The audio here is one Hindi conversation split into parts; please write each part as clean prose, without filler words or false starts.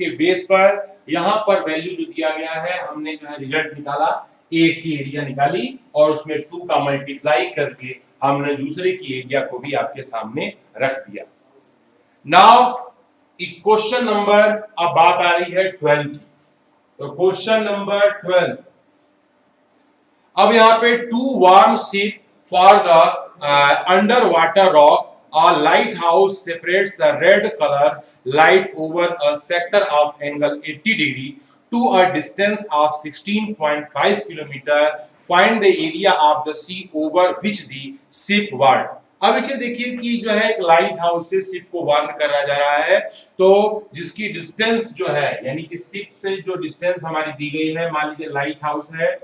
के बेस पर यहाँ पर वैल्यू जो दिया गया है, हमने जो है रिजल्ट निकाला, एक की एरिया निकाली और उसमें 2 का मल्टीप्लाई करके हमने दूसरे की एरिया को भी आपके सामने रख दिया। नाउ क्वेश्चन नंबर, अब बात आ रही है 12 की। तो क्वेश्चन नंबर 12, अब यहाँ पे 2 warm ship for the under water rock, a lighthouse separates the red color light over a sector of angle 80 degree to a distance of 16.5 kilometer. Find the area of the sea over which the ship whirled. अब इसे देखिए कि जो है एक लाइट हाउस से शिप को वार्न करा जा रहा है, तो जिसकी डिस्टेंस जो है, यानी कि शिप से जो डिस्टेंस हमारी दी गई है, मान लीजिए लाइट हाउस है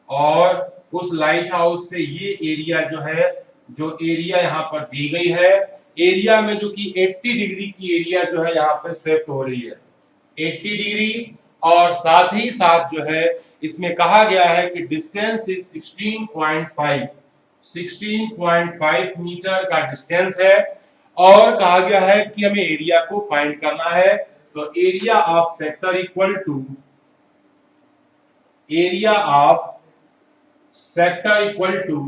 और उस लाइट हाउस से ये एरिया जो है, जो एरिया यहाँ पर दी गई है, एरिया में जो कि 80 डिग्री की एरिया जो है यहाँ पर स्वेप्ट हो रही है 80 डिग्री, और साथ ही साथ जो है इसमें कहा गया है कि डिस्टेंस इज 16.5 मीटर का डिस्टेंस है, और कहा गया है कि हमें एरिया को फाइंड करना है। तो area of sector equal to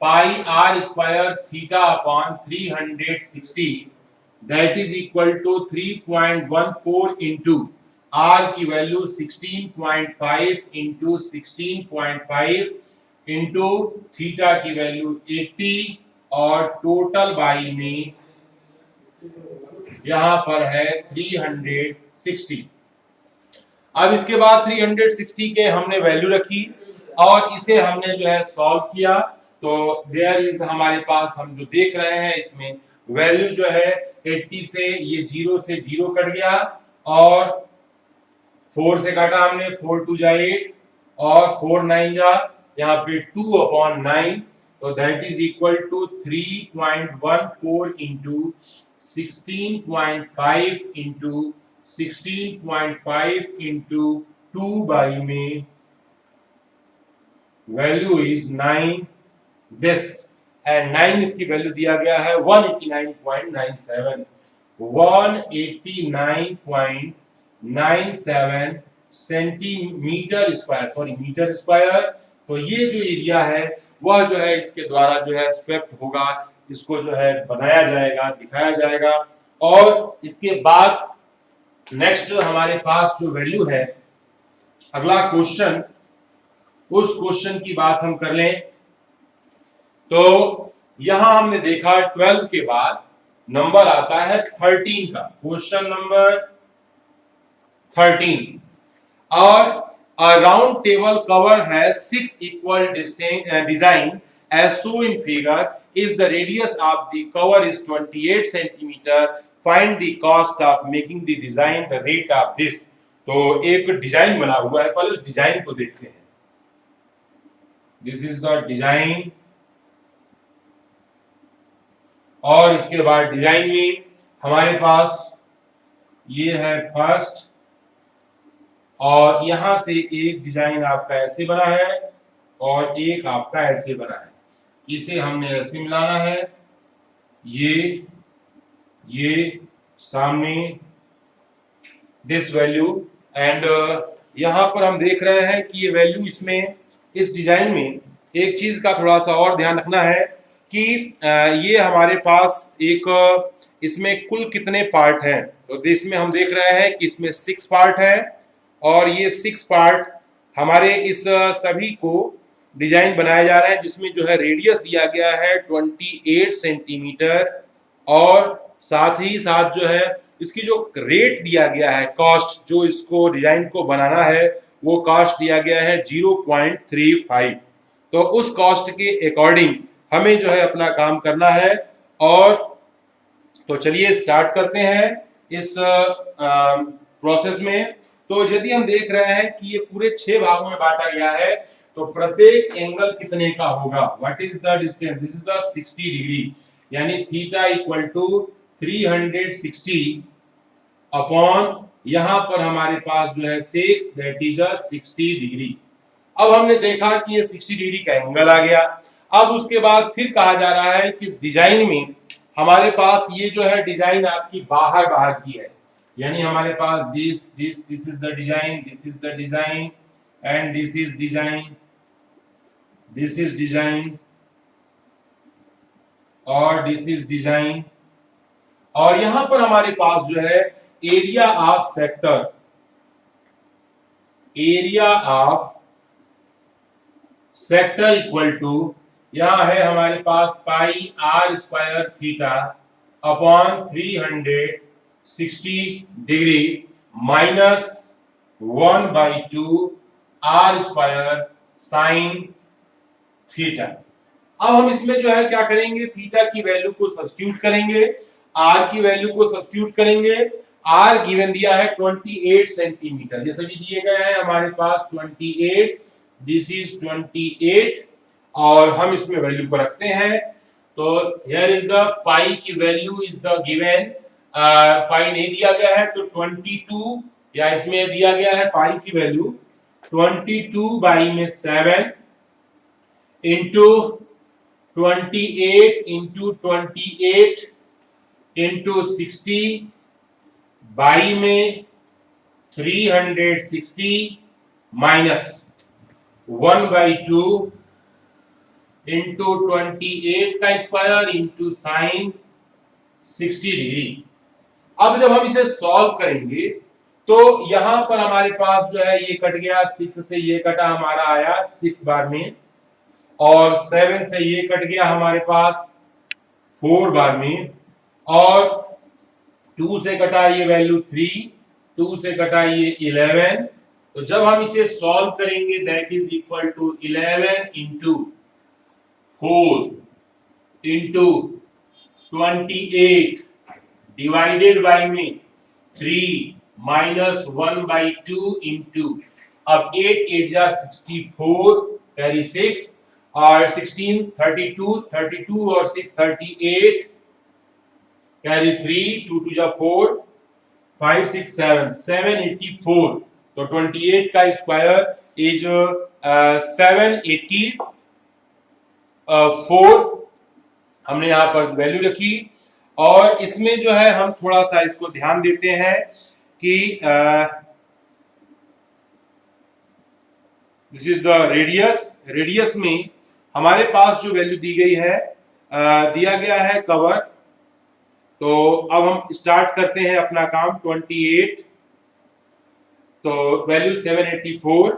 pi r square theta upon 360, that is equal to 3.14 into r की वैल्यू 16.5 इंटू 16.5 इंटू थीटा की वैल्यू 80, और टोटल बाई में यहां पर है 360। अब इसके बाद 360 के हमने वैल्यू रखी और इसे हमने जो है सॉल्व किया। तो देयर इज, हमारे पास हम जो देख रहे हैं इसमें वैल्यू जो है 80 से, ये 0 से 0 कट गया और 4 से काटा हमने, 4 2 जा 8 और 4 9 जा यहाँ पे 2/9, तो that is equal to 3.14 into 16.5 into 16.5 into 2 by में वैल्यू इज 9 दिस, एंड 9 इसकी वैल्यू दिया गया है 189.97 centimetre square, sorry metre square. तो ये जो एरिया है वह जो है इसके द्वारा जो है स्वेप्ट होगा, इसको जो है बनाया जाएगा, दिखाया जाएगा। और इसके बाद नेक्स्ट जो हमारे पास जो वैल्यू है, अगला क्वेश्चन, उस क्वेश्चन की बात हम कर लें। तो यहां हमने देखा 12 के बाद नंबर आता है 13 का, क्वेश्चन नंबर 13, और a round table cover has 6 equal design as shown in figure. If the radius of the cover is 28 centimeter, find the cost of making the design, the rate of this. तो एक डिजाइन बना हुआ है, पहले उस डिजाइन को देखते हैं। This is the design, और इसके बाद डिजाइन में हमारे पास ये है फर्स्ट, और यहां से एक डिजाइन आपका ऐसे बना है और एक आपका ऐसे बना है, इसे हमने ऐसे मिलाना है, ये सामने दिस वैल्यू, एंड यहां पर हम देख रहे हैं कि ये वैल्यू इसमें, इस डिजाइन में एक चीज का थोड़ा सा और ध्यान रखना है कि ये हमारे पास एक, इसमें कुल कितने पार्ट हैं। तो इसमें हम देख रहे हैं कि इसमें 6 पार्ट है, और ये 6 पार्ट हमारे इस सभी को डिजाइन बनाए जा रहे हैं, जिसमें जो है रेडियस दिया गया है 28 सेंटीमीटर, और साथ ही साथ जो है इसकी जो रेट दिया गया है, कॉस्ट जो इसको डिजाइन को बनाना है वो कॉस्ट दिया गया है 0.35। तो उस कॉस्ट के अकॉर्डिंग हमें जो है अपना काम करना है। और तो चलिए स्टार्ट करते हैं इस प्रोसेस में। तो यदि हम देख रहे हैं कि ये पूरे 6 भागों में बांटा गया है, तो प्रत्येक एंगल कितने का होगा, what is the distance, this is the 60 degree, यानी थीटा इक्वल टू 360 अपॉन यहां पर हमारे पास जो है 6, दैट इज 60 डिग्री। अब हमने देखा कि ये 60 डिग्री का एंगल आ गया। अब उसके बाद फिर कहा जा रहा है कि इस डिजाइन में हमारे पास ये जो है डिजाइन आपकी बाहर की है, यानी हमारे पास this is the design, this is the design and this is design, this is design और दिस इज डिजाइन। और यहां पर हमारे पास जो है area of sector, area of sector equal to, यहां है हमारे पास pi r square theta upon 360 degree minus 1/2 r square sine theta. अब हम इसमें जो है क्या करेंगे, थीटा की वैल्यू को सब्स्टिट्यूट करेंगे, आर की वैल्यू को सब्स्टिट्यूट करेंगे। आर गिवन दिया है 28 सेंटीमीटर, ये सभी दिए गए हैं हमारे पास 28, दिस इज 28 और हम इसमें वैल्यू को रखते हैं। तो हियर इज द पाई की वैल्यू इज द गिवन, पाई नहीं दिया गया है तो 22, या इसमें दिया गया है पाई की value 22/7 into 28 into 28 into 60 by में 360 माइनस 1/2 इंटू 28 का स्क्वायर इंटू साइन 60 डिग्री। अब जब हम इसे सॉल्व करेंगे तो यहां पर हमारे पास जो है ये कट गया, 6 से ये कटा हमारा आया 6 बार में, और 7 से ये कट गया हमारे पास 4 बार में, और 2 से कटा ये वैल्यू 3, 2 से कटा ये 11। तो जब हम इसे सॉल्व करेंगे that is equal to 11 into 4 into 28 divided by में 3 माइनस 1/2 इंटू, अब 8 8 जा 64 कैरी 6 और 16 32 और 6 38 कैरी 3 2 2 जा 4 5 6 7 784। तो 28 का स्क्वायर इज 784, हमने यहां पर वैल्यू रखी। और इसमें जो है हम थोड़ा सा इसको ध्यान देते हैं कि this is the radius, radius में हमारे पास जो वैल्यू दी गई है, दिया गया है कवर। तो अब हम स्टार्ट करते हैं अपना काम। 28 तो वैल्यू 784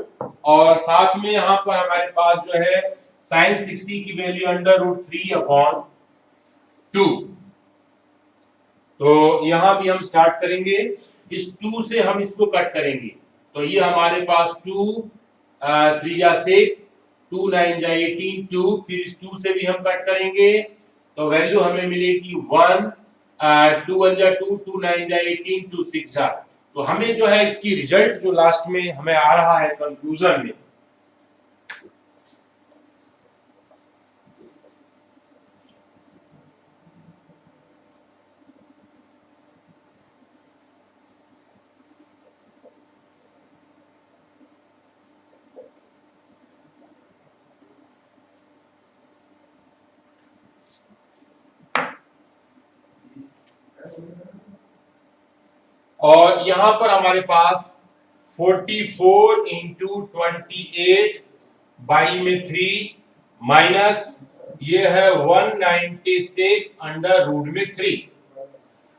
और साथ में यहां पर हमारे पास जो है साइन 60 की वैल्यू √3/2। तो यहां भी हम स्टार्ट करेंगे, इस 2 से हम इसको कट करेंगे। तो ये हमारे पास 2 3 जा 6 2 9 जा 18 2, फिर इस 2 से भी हम कट करेंगे तो वैल्यू हमें मिलेगी 1 2 1 जा 2 2 9 जा 18 2 6 जा। तो हमें जो है इसकी रिजल्ट जो लास्ट में हमें आ रहा है कंक्लूजन में, और यहां पर हमारे पास 44 इंटू 28 बाई में 3 माइनस ये है 196 अंडर रूट में 3।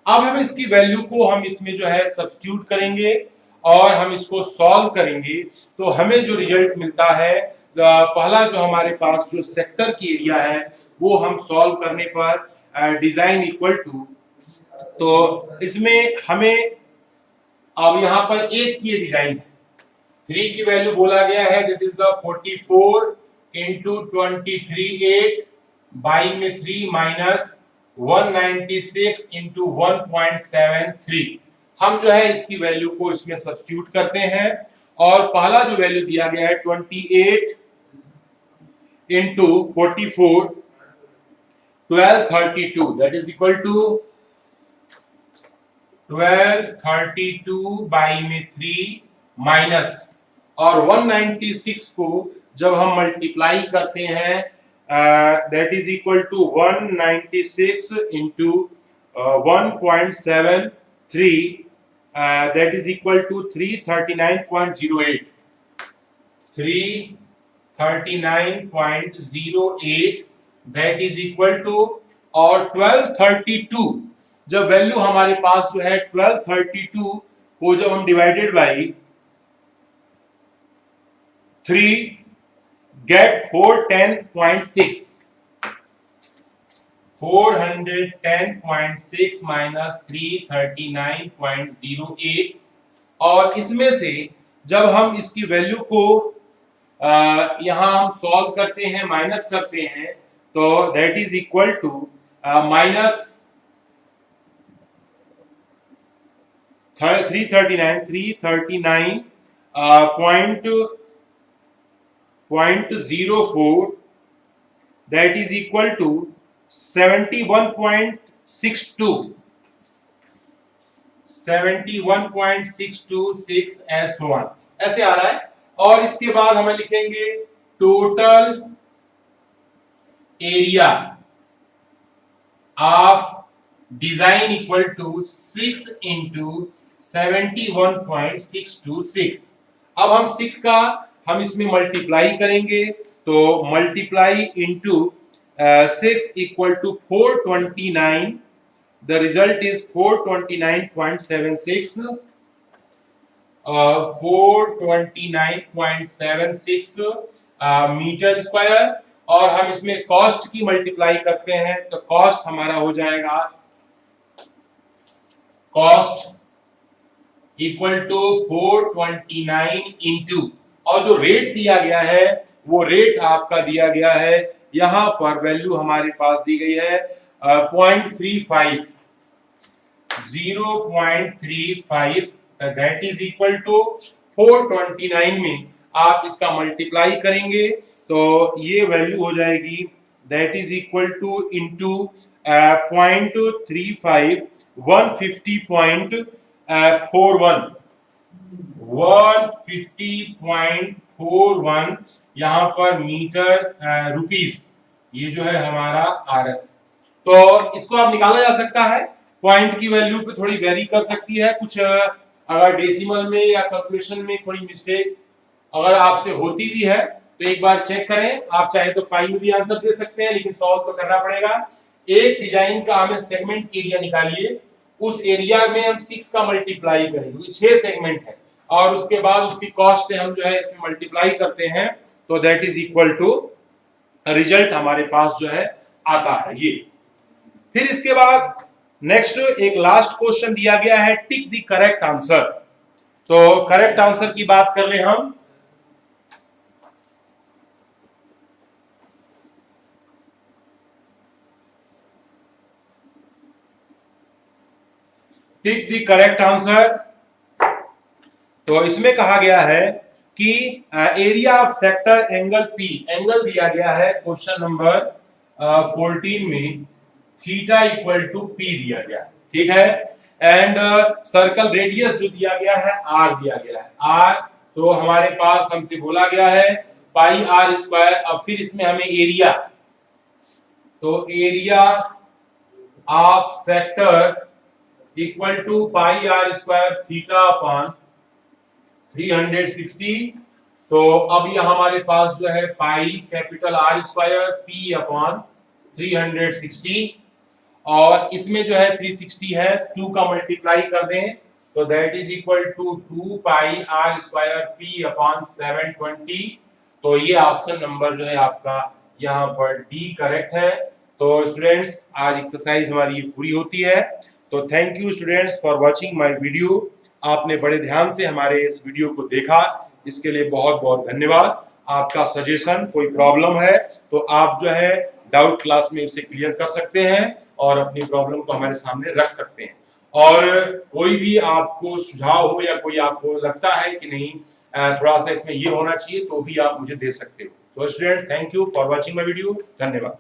अब हम इसकी वैल्यू को हम इसमें जो है सब्स्टिट्यूट करेंगे और हम इसको सॉल्व करेंगे। तो हमें जो रिजल्ट मिलता है, पहला जो हमारे पास जो सेक्टर की एरिया है वो हम सॉल्व करने पर डिजाइन इक्वल टू, तो इसमें हमें अब यहां पर 8 की डिजाइन है, 3 की वैल्यू बोला गया है that is the 44 into 23 8 by में 3 माइनस 196 इंटू 1.73। हम जो है इसकी वैल्यू को इसमें सब्स्टिट्यूट करते हैं और पहला जो वैल्यू दिया गया है 28 into 44 1232 that is equal to 1232 by में 3 माइनस, और 196 को जब हम मल्टीप्लाई करते हैं that is equal to 196 into 1.73 that is equal to 339.08. 339.08 that is equal to और 1232 जब वैल्यू हमारे पास जो है 1232 को जब हम डिवाइडेड बाई 3 गेट 410.6 410.6 माइनस 339.08 और इसमें से जब हम इसकी वैल्यू को यहां हम सॉल्व करते हैं माइनस करते हैं तो that is equal to minus 339.04 that is equal to 71.62 71.626 and so on ऐसे आ रहा है। और इसके बाद हमें लिखेंगे total area of design equal to 6 into 71.626। अब हम 6 का हम इसमें मल्टीप्लाई करेंगे तो multiply into 6 equal to 429 the result is 429.76 429.76 metre square और हम इसमें कॉस्ट की मल्टीप्लाई करते हैं तो कॉस्ट हमारा हो जाएगा कॉस्ट इक्वल टू 429 इंटू और जो रेट दिया गया है वो रेट आपका दिया गया है यहां पर वैल्यू हमारे पास दी गई है 0.35 0.35 दैट इज इक्वल टू 429 में आप इसका मल्टीप्लाई करेंगे तो ये वैल्यू हो जाएगी that is equal two into 0.35 150.41 यहां पर मीटर रुपीस ये जो है हमारा आरएस। तो इसको आप निकाला जा सकता है पॉइंट की वैल्यू पे थोड़ी वेरी कर सकती है कुछ अगर डेसिमल में या कैलकुलेशन में थोड़ी मिस्टेक अगर आपसे होती भी है तो एक बार चेक करें। आप चाहे तो पाई में भी आंसर दे सकते हैं लेकिन सॉल्व तो करना पड़ेगा। एक डिजाइन का हमें सेगमेंट एरिया निकालिए उस एरिया में हम 6 का मल्टीप्लाई करेंगे 6 सेगमेंट है और उसके बाद उसकी कॉस्ट से हम जो है इसमें मल्टीप्लाई करते हैं तो that is equal to result हमारे पास जो है आता है ये। फिर इसके बाद नेक्स्ट एक लास्ट क्वेश्चन दिया गया है टिक द करेक्ट आंसर। तो करेक्ट आंसर की बात कर ले हम टिक द करेक्ट आंसर। तो इसमें कहा गया है कि area of sector angle P angle दिया गया है क्वेश्चन नंबर 14 में थीटा इक्वल टू पी दिया गया ठीक है एंड सर्कल रेडियस जो दिया गया है आर दिया गया है आर। तो हमारे पास हमसे बोला गया है पाई आर स्क्वायर। अब फिर इसमें हमें एरिया तो area of sector equal to pi r square theta upon 360। तो अब ये हमारे पास जो है pi capital R square P upon 360 और इसमें जो है 360 है 2 का मल्टीप्लाई कर दें तो that is equal to 2 pi r square P upon 720। तो ये ऑप्शन नंबर जो है आपका यहाँ पर डी करेक्ट है। तो स्टूडेंट्स आज एक्सरसाइज हमारी पूरी होती है। तो thank you students for watching my video. आपने बड़े ध्यान से हमारे इस वीडियो को देखा इसके लिए बहुत बहुत धन्यवाद। आपका सजेशन कोई प्रॉब्लम है तो आप जो है डाउट क्लास में उसे क्लियर कर सकते हैं और अपनी प्रॉब्लम को हमारे सामने रख सकते हैं। और कोई भी आपको सुझाव हो या कोई आपको लगता है कि नहीं थोड़ा सा इसमें ये होना चाहिए तो भी आप मुझे दे सकते हो। तो student thank you for watching my video. धन्यवाद।